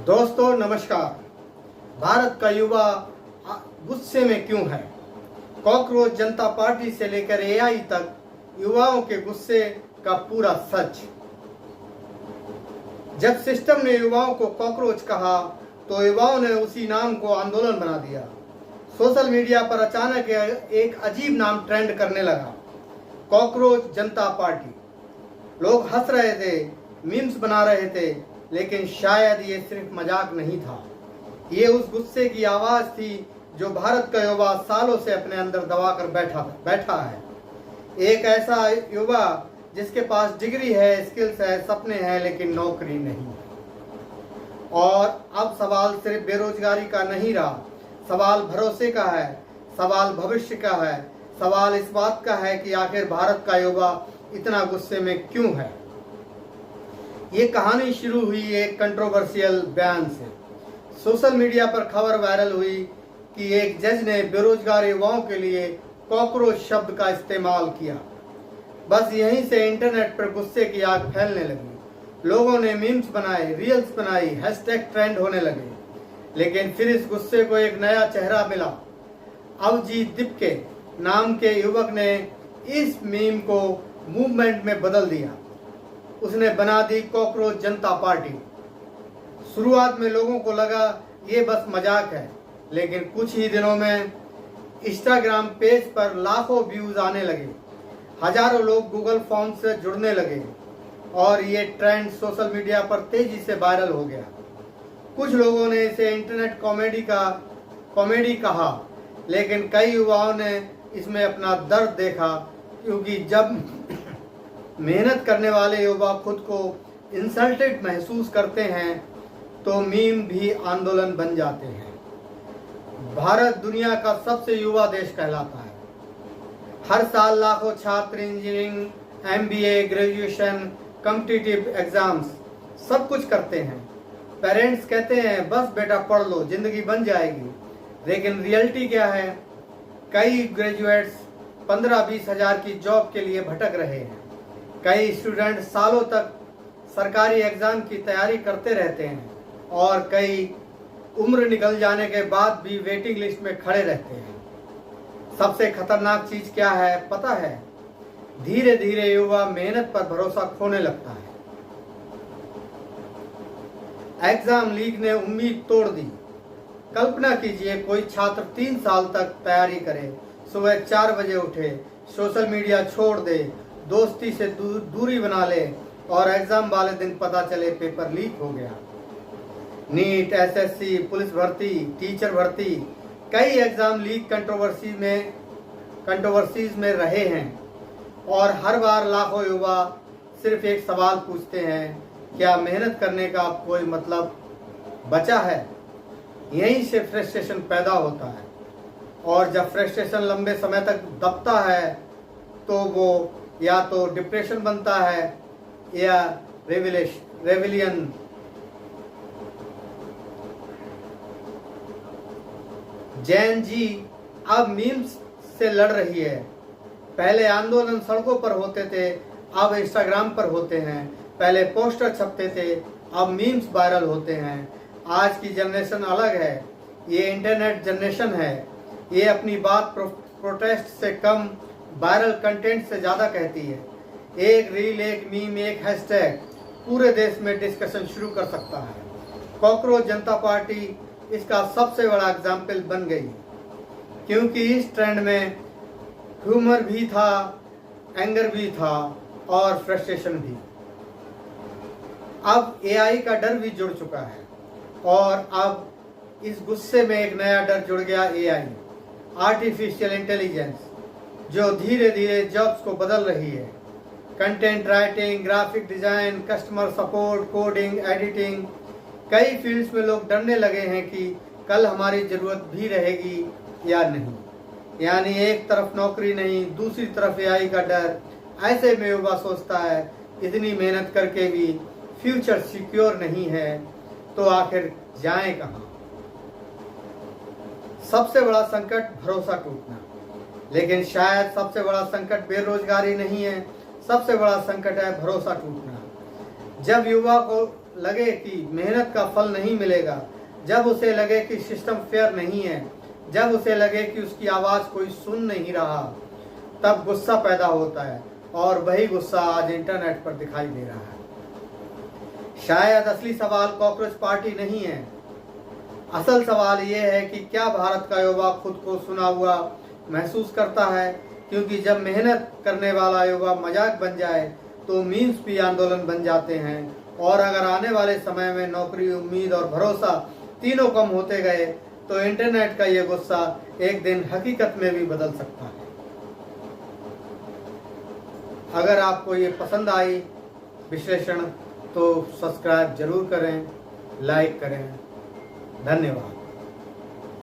दोस्तों नमस्कार। भारत का युवा गुस्से में क्यों है? कॉकरोच जनता पार्टी से लेकर एआई तक युवाओं के गुस्से का पूरा सच। जब सिस्टम ने युवाओं को कॉकरोच कहा तो युवाओं ने उसी नाम को आंदोलन बना दिया। सोशल मीडिया पर अचानक एक अजीब नाम ट्रेंड करने लगा, कॉकरोच जनता पार्टी। लोग हंस रहे थे, मीम्स बना रहे थे, लेकिन शायद ये सिर्फ मजाक नहीं था। ये उस गुस्से की आवाज थी जो भारत का युवा सालों से अपने अंदर दबाकर बैठा है। एक ऐसा युवा जिसके पास डिग्री है, स्किल्स है, सपने हैं, लेकिन नौकरी नहीं। और अब सवाल सिर्फ बेरोजगारी का नहीं रहा, सवाल भरोसे का है, सवाल भविष्य का है, सवाल इस बात का है कि आखिर भारत का युवा इतना गुस्से में क्यों है। ये कहानी शुरू हुई एक कंट्रोवर्शियल बयान से। सोशल मीडिया पर खबर वायरल हुई कि एक जज ने बेरोजगार युवाओं के लिए कॉकरोच शब्द का इस्तेमाल किया। बस यहीं से इंटरनेट पर गुस्से की आग फैलने लगी। लोगों ने मीम्स बनाए, रील्स बनाई, हैशटैग ट्रेंड होने लगे। लेकिन फिर इस गुस्से को एक नया चेहरा मिला। अवजीत दिपके नाम के युवक ने इस मीम को मूवमेंट में बदल दिया। उसने बना दी कॉकरोच जनता पार्टी। शुरुआत में लोगों को लगा ये बस मजाक है, लेकिन कुछ ही दिनों में इंस्टाग्राम पेज पर लाखों व्यूज आने लगे। हजारों लोग गूगल फॉर्म से जुड़ने लगे और ये ट्रेंड सोशल मीडिया पर तेजी से वायरल हो गया। कुछ लोगों ने इसे इंटरनेट कॉमेडी कहा, लेकिन कई युवाओं ने इसमें अपना दर्द देखा, क्योंकि जब मेहनत करने वाले युवा खुद को इंसल्टेड महसूस करते हैं तो मीम भी आंदोलन बन जाते हैं। भारत दुनिया का सबसे युवा देश कहलाता है। हर साल लाखों छात्र engineering, MBA, graduation, competitive exams सब कुछ करते हैं। पेरेंट्स कहते हैं बस बेटा पढ़ लो, जिंदगी बन जाएगी। लेकिन रियलिटी क्या है? कई ग्रेजुएट्स 15-20 हजार की जॉब के लिए भटक रहे हैं। कई स्टूडेंट सालों तक सरकारी एग्जाम की तैयारी करते रहते हैं और कई उम्र निकल जाने के बाद भी वेटिंग लिस्ट में खड़े रहते हैं। सबसे खतरनाक चीज क्या है पता है? धीरे धीरे युवा मेहनत पर भरोसा खोने लगता है। एग्जाम लीक ने उम्मीद तोड़ दी। कल्पना कीजिए कोई छात्र 3 साल तक तैयारी करे, सुबह 4 बजे उठे, सोशल मीडिया छोड़ दे, दोस्ती से दूरी बना ले और एग्जाम वाले दिन पता चले पेपर लीक हो गया। नीट, एसएससी, पुलिस भर्ती, टीचर भर्ती, कई एग्जाम लीक कंट्रोवर्सीज में रहे हैं। और हर बार लाखों युवा सिर्फ एक सवाल पूछते हैं, क्या मेहनत करने का कोई मतलब बचा है? यहीं से फ्रस्ट्रेशन पैदा होता है। और जब फ्रस्ट्रेशन लंबे समय तक दबता है तो वो या तो डिप्रेशन बनता है या रेविलियन। जैन जी अब मीम्स से लड़ रही है। पहले आंदोलन सड़कों पर होते थे, अब इंस्टाग्राम पर होते हैं। पहले पोस्टर छपते थे, अब मीम्स वायरल होते हैं। आज की जनरेशन अलग है, ये इंटरनेट जनरेशन है। ये अपनी बात प्रोटेस्ट से कम वायरल कंटेंट से ज्यादा कहती है। एक रील, एक मीम, एक हैशटैग पूरे देश में डिस्कशन शुरू कर सकता है। कॉकरोच जनता पार्टी इसका सबसे बड़ा एग्जाम्पल बन गई, क्योंकि इस ट्रेंड में ह्यूमर भी था, एंगर भी था और फ्रस्ट्रेशन भी। अब एआई का डर भी जुड़ चुका है और अब इस गुस्से में एक नया डर जुड़ गया, एआई, आर्टिफिशियल इंटेलिजेंस, जो धीरे धीरे जॉब्स को बदल रही है। Content writing, graphic design, customer support, coding, editing, कई फील्ड्स में लोग डरने लगे हैं कि कल हमारी जरूरत भी रहेगी या नहीं। यानी एक तरफ नौकरी नहीं, दूसरी तरफ एआई का डर। ऐसे में युवा सोचता है इतनी मेहनत करके भी फ्यूचर सिक्योर नहीं है, तो आखिर जाए कहाँ? सबसे बड़ा संकट भरोसा टूटना, लेकिन शायद सबसे बड़ा संकट बेरोजगारी नहीं है, सबसे बड़ा संकट है भरोसा टूटना। जब युवा को लगे कि मेहनत का फल नहीं मिलेगा, जब उसे लगे कि सिस्टम फेयर नहीं है, जब उसे लगे कि उसकी आवाज़ कोई सुन नहीं रहा, तब गुस्सा पैदा होता है। और वही गुस्सा आज इंटरनेट पर दिखाई दे रहा है। शायद असली सवाल कॉकरोच पार्टी नहीं है। असल सवाल ये है कि क्या भारत का युवा खुद को सुना हुआ महसूस करता है? क्योंकि जब मेहनत करने वाला युवा मजाक बन जाए तो मीम्स भी आंदोलन बन जाते हैं। और अगर आने वाले समय में नौकरी, उम्मीद और भरोसा तीनों कम होते गए तो इंटरनेट का ये गुस्सा एक दिन हकीकत में भी बदल सकता है। अगर आपको ये पसंद आई विश्लेषण तो सब्सक्राइब जरूर करें, लाइक करें। धन्यवाद।